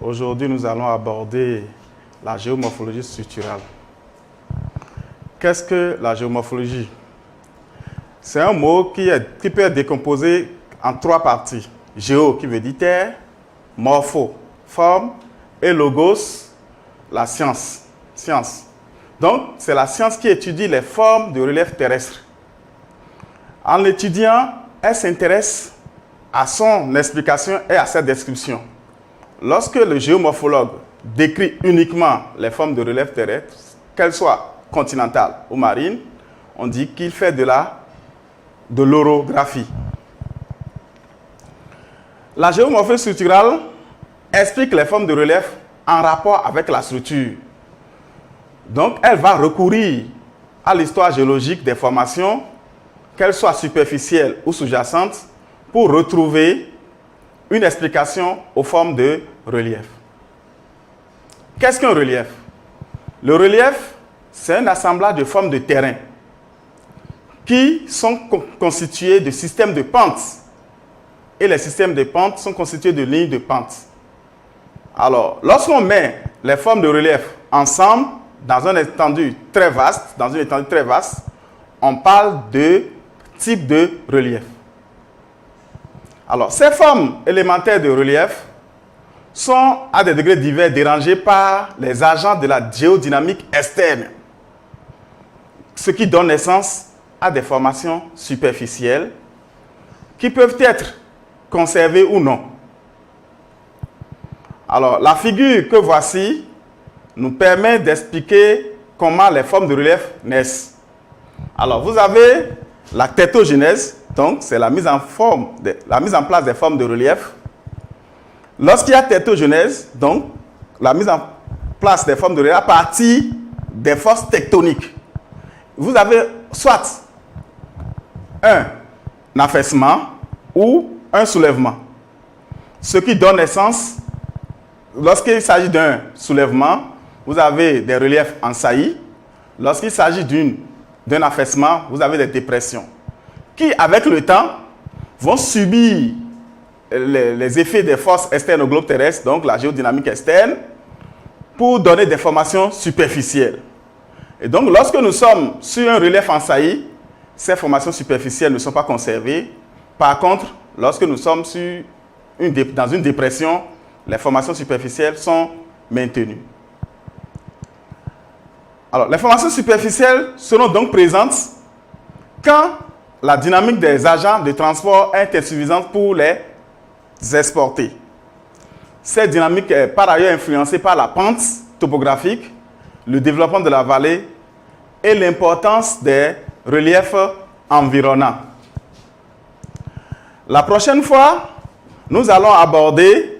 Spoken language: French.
Aujourd'hui, nous allons aborder la géomorphologie structurale. Qu'est-ce que la géomorphologie? C'est un mot qui peut être décomposé en trois parties. Géo qui veut dire terre, morpho, forme, et logos, la science. Donc, c'est la science qui étudie les formes de relief terrestre. En l'étudiant, elle s'intéresse à son explication et à sa description. Lorsque le géomorphologue décrit uniquement les formes de relief terrestre, qu'elles soient continentales ou marines, on dit qu'il fait de l'orographie. La géomorphologie structurale explique les formes de relief en rapport avec la structure. Donc, elle va recourir à l'histoire géologique des formations, qu'elles soient superficielles ou sous-jacentes, pour retrouver une explication aux formes de relief. Qu'est-ce qu'un relief? Le relief, c'est un assemblage de formes de terrain qui sont constituées de systèmes de pentes. Et les systèmes de pentes sont constitués de lignes de pente. Alors, lorsqu'on met les formes de relief ensemble dans une étendue très vaste, on parle de type de relief. Alors, ces formes élémentaires de relief sont à des degrés divers dérangées par les agents de la géodynamique externe, ce qui donne naissance à des formations superficielles qui peuvent être conservées ou non. Alors, la figure que voici nous permet d'expliquer comment les formes de relief naissent. Alors, vous avez la thétogenèse, donc c'est la mise en place des formes de relief. Lorsqu'il y a thétogenèse, donc la mise en place des formes de relief à partir des forces tectoniques. Vous avez soit un affaissement ou un soulèvement. Ce qui donne naissance, lorsqu'il s'agit d'un soulèvement, vous avez des reliefs en saillie. Lorsqu'il s'agit d'un affaissement, vous avez des dépressions qui, avec le temps, vont subir les effets des forces externes au globe terrestre, donc la géodynamique externe, pour donner des formations superficielles. Et donc, lorsque nous sommes sur un relief en saillie, ces formations superficielles ne sont pas conservées. Par contre, lorsque nous sommes dans une dépression, les formations superficielles sont maintenues. Alors, les formations superficielles seront donc présentes quand la dynamique des agents de transport est insuffisante pour les exporter. Cette dynamique est par ailleurs influencée par la pente topographique, le développement de la vallée et l'importance des reliefs environnants. La prochaine fois, nous allons aborder